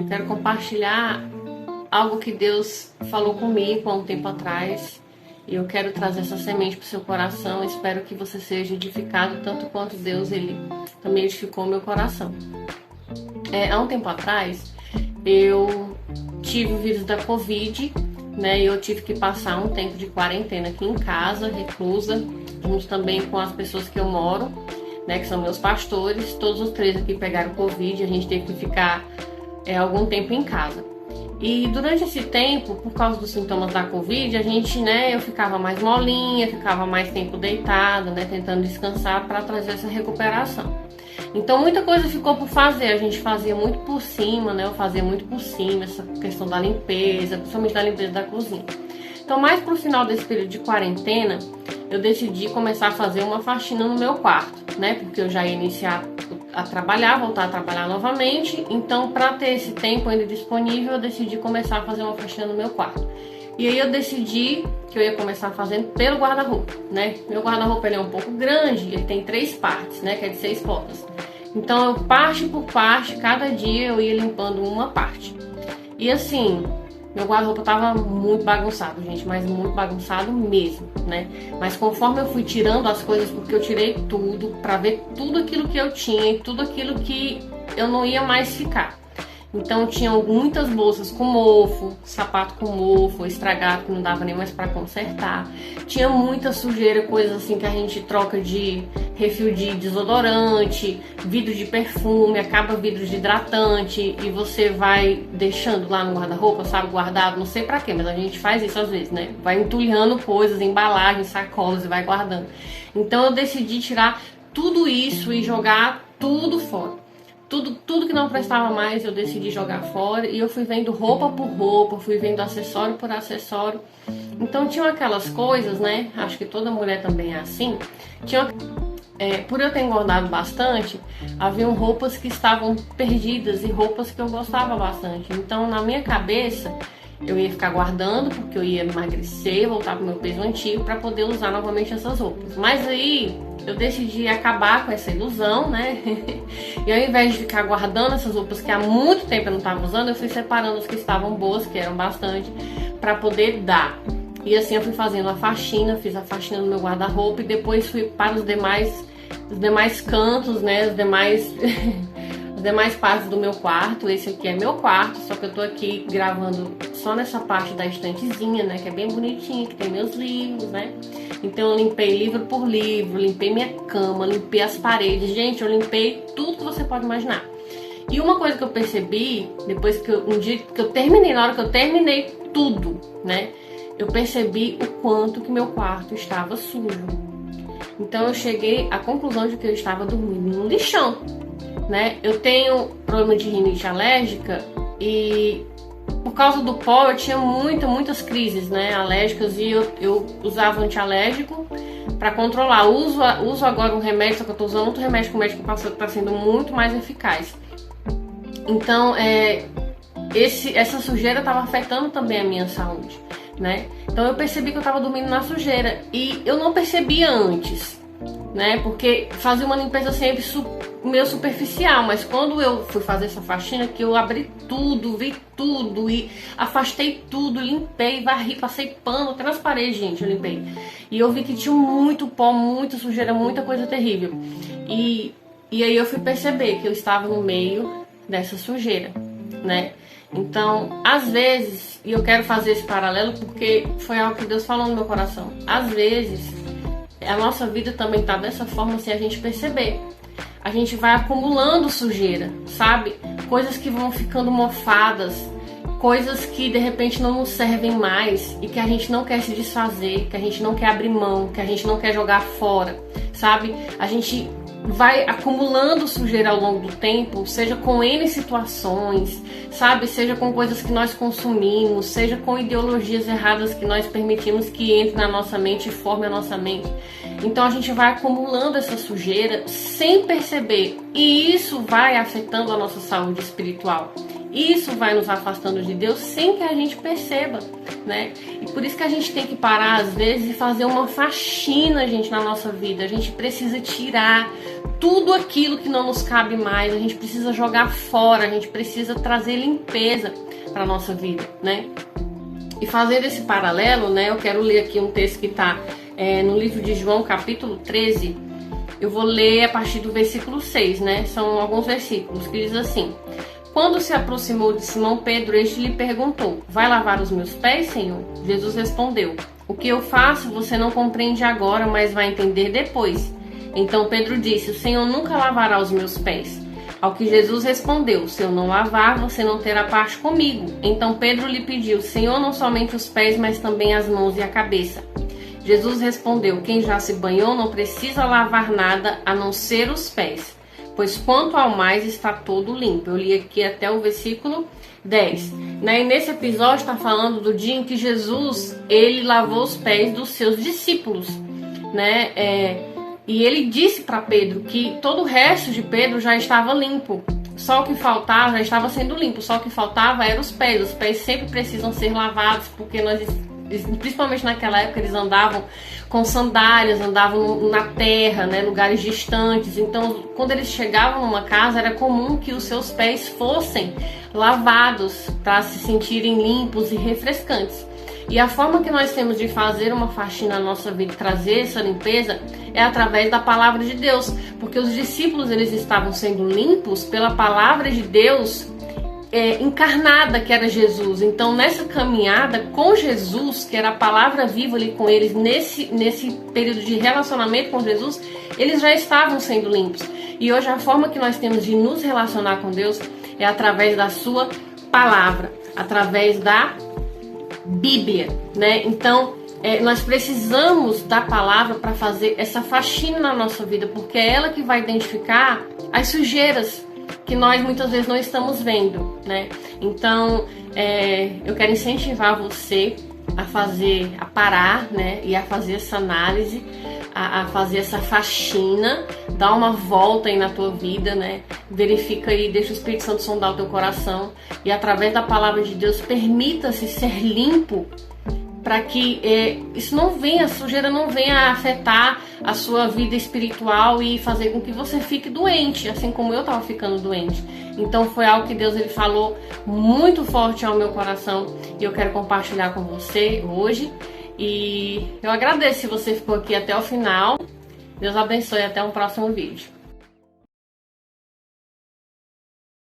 quero compartilhar algo que Deus falou comigo há um tempo atrás. E eu quero trazer essa semente para o seu coração. Espero que você seja edificado tanto quanto Deus ele também edificou meu coração. Há um tempo atrás, eu tive o vírus da Covid, né? E eu tive que passar um tempo de quarentena aqui em casa, reclusa, junto também com as pessoas que eu moro, né? Que são meus pastores. Todos os 3 aqui pegaram Covid, a gente teve que ficar algum tempo em casa. E durante esse tempo, por causa dos sintomas da Covid, a gente, eu ficava mais molinha, ficava mais tempo deitada, tentando descansar para trazer essa recuperação. Então muita coisa ficou por fazer, a gente fazia muito por cima, eu fazia muito por cima, essa questão da limpeza, principalmente da limpeza da cozinha. Então mais pro final desse período de quarentena, eu decidi começar a fazer uma faxina no meu quarto, porque eu já ia iniciar a trabalhar, voltar a trabalhar novamente. Então, para ter esse tempo ainda disponível, eu decidi começar a fazer uma faxina no meu quarto. E aí eu decidi que eu ia começar fazendo pelo guarda-roupa, Meu guarda-roupa é um pouco grande, ele tem 3 partes, que é de 6 portas. Então, eu parte por parte, cada dia eu ia limpando uma parte. E assim, meu guarda-roupa tava muito bagunçado, gente, mas muito bagunçado mesmo, Mas conforme eu fui tirando as coisas, porque eu tirei tudo, pra ver tudo aquilo que eu tinha e tudo aquilo que eu não ia mais ficar. Então tinham muitas bolsas com mofo, sapato com mofo, estragado, que não dava nem mais pra consertar. Tinha muita sujeira, coisas assim que a gente troca de refil de desodorante, vidro de perfume, acaba vidro de hidratante e você vai deixando lá no guarda-roupa, sabe, guardado, não sei pra quê, mas a gente faz isso às vezes, Vai entulhando coisas, embalagens, sacolas e vai guardando. Então eu decidi tirar tudo isso e jogar tudo fora. Tudo que não prestava mais eu decidi jogar fora. E eu fui vendo roupa por roupa, fui vendo acessório por acessório. Então tinham aquelas coisas, acho que toda mulher também é assim. Por eu ter engordado bastante, haviam roupas que estavam perdidas e roupas que eu gostava bastante. Então na minha cabeça eu ia ficar guardando, porque eu ia emagrecer, voltar pro meu peso antigo para poder usar novamente essas roupas. Mas aí eu decidi acabar com essa ilusão, E ao invés de ficar guardando essas roupas que há muito tempo eu não estava usando, eu fui separando as que estavam boas, que eram bastante, para poder dar. E assim eu fui fazendo a faxina, fiz a faxina no meu guarda-roupa e depois fui para os demais cantos, as demais partes do meu quarto. Esse aqui é meu quarto, só que eu tô aqui gravando só nessa parte da estantezinha, que é bem bonitinha, que tem meus livros, Então eu limpei livro por livro, limpei minha cama, limpei as paredes. Gente, eu limpei tudo que você pode imaginar. E uma coisa que eu percebi, depois que um dia que eu terminei, na hora que eu terminei tudo, eu percebi o quanto que meu quarto estava sujo. Então eu cheguei à conclusão de que eu estava dormindo num lixão, Eu tenho problema de rinite alérgica e por causa do pó eu tinha muitas crises, alérgicas, e eu usava antialérgico para controlar. Uso agora um remédio, só que eu tô usando outro remédio que o médico passou que tá sendo muito mais eficaz. Então, essa sujeira estava afetando também a minha saúde, Então eu percebi que eu estava dormindo na sujeira e eu não percebia antes, Porque fazia uma limpeza sempre meio superficial, mas quando eu fui fazer essa faxina, que eu abri tudo, vi tudo e afastei tudo, limpei, varri, passei pano, até nas paredes, gente, eu limpei. E eu vi que tinha muito pó, muita sujeira, muita coisa terrível. E aí eu fui perceber que eu estava no meio dessa sujeira, Então, às vezes, e eu quero fazer esse paralelo porque foi algo que Deus falou no meu coração, às vezes a nossa vida também tá dessa forma sem a gente perceber. A gente vai acumulando sujeira, sabe? Coisas que vão ficando mofadas, coisas que de repente não nos servem mais e que a gente não quer se desfazer, que a gente não quer abrir mão, que a gente não quer jogar fora, sabe? A gente vai acumulando sujeira ao longo do tempo, seja com N situações, sabe? Seja com coisas que nós consumimos, seja com ideologias erradas que nós permitimos que entre na nossa mente e forme a nossa mente. Então a gente vai acumulando essa sujeira sem perceber, e isso vai afetando a nossa saúde espiritual. Isso vai nos afastando de Deus sem que a gente perceba, né? E por isso que a gente tem que parar às vezes e fazer uma faxina, gente, na nossa vida. A gente precisa tirar tudo aquilo que não nos cabe mais, a gente precisa jogar fora, a gente precisa trazer limpeza para a nossa vida, né? E fazendo esse paralelo, né, eu quero ler aqui um texto que está no livro de João, capítulo 13. Eu vou ler a partir do versículo 6, né? São alguns versículos que diz assim: Quando se aproximou de Simão Pedro, este lhe perguntou: Vai lavar os meus pés, Senhor? Jesus respondeu: O que eu faço você não compreende agora, mas vai entender depois. Então Pedro disse: O Senhor nunca lavará os meus pés. Ao que Jesus respondeu: Se eu não lavar, você não terá parte comigo. Então Pedro lhe pediu: Senhor, não somente os pés, mas também as mãos e a cabeça. Jesus respondeu: Quem já se banhou não precisa lavar nada a não ser os pés, pois quanto ao mais está todo limpo. Eu li aqui até o versículo 10. E nesse episódio está falando do dia em que Jesus ele lavou os pés dos seus discípulos, né? E ele disse para Pedro que todo o resto de Pedro já estava limpo. Só o que faltava, já estava sendo limpo, só o que faltava eram os pés. Os pés sempre precisam ser lavados, porque principalmente naquela época, eles andavam com sandálias, andavam na terra, né, lugares distantes. Então, quando eles chegavam numa casa, era comum que os seus pés fossem lavados para se sentirem limpos e refrescantes. E a forma que nós temos de fazer uma faxina na nossa vida, trazer essa limpeza, é através da palavra de Deus. Porque os discípulos, eles estavam sendo limpos pela palavra de Deus encarnada, que era Jesus. Então, nessa caminhada com Jesus, que era a palavra viva ali com eles, nesse período de relacionamento com Jesus, eles já estavam sendo limpos. E hoje a forma que nós temos de nos relacionar com Deus é através da sua palavra, através da Bíblia, né? Então, nós precisamos da palavra para fazer essa faxina na nossa vida, porque é ela que vai identificar as sujeiras que nós muitas vezes não estamos vendo, né? Então, eu quero incentivar você a parar, né? E a fazer essa análise, a fazer essa faxina, dar uma volta aí na tua vida, né? Verifica aí, deixa o Espírito Santo sondar o teu coração e através da palavra de Deus permita-se ser limpo, para que isso não venha, a sujeira não venha afetar a sua vida espiritual e fazer com que você fique doente, assim como eu estava ficando doente. Então foi algo que Deus ele falou muito forte ao meu coração e eu quero compartilhar com você hoje. E eu agradeço se você ficou aqui até o final. Deus abençoe, até um próximo vídeo.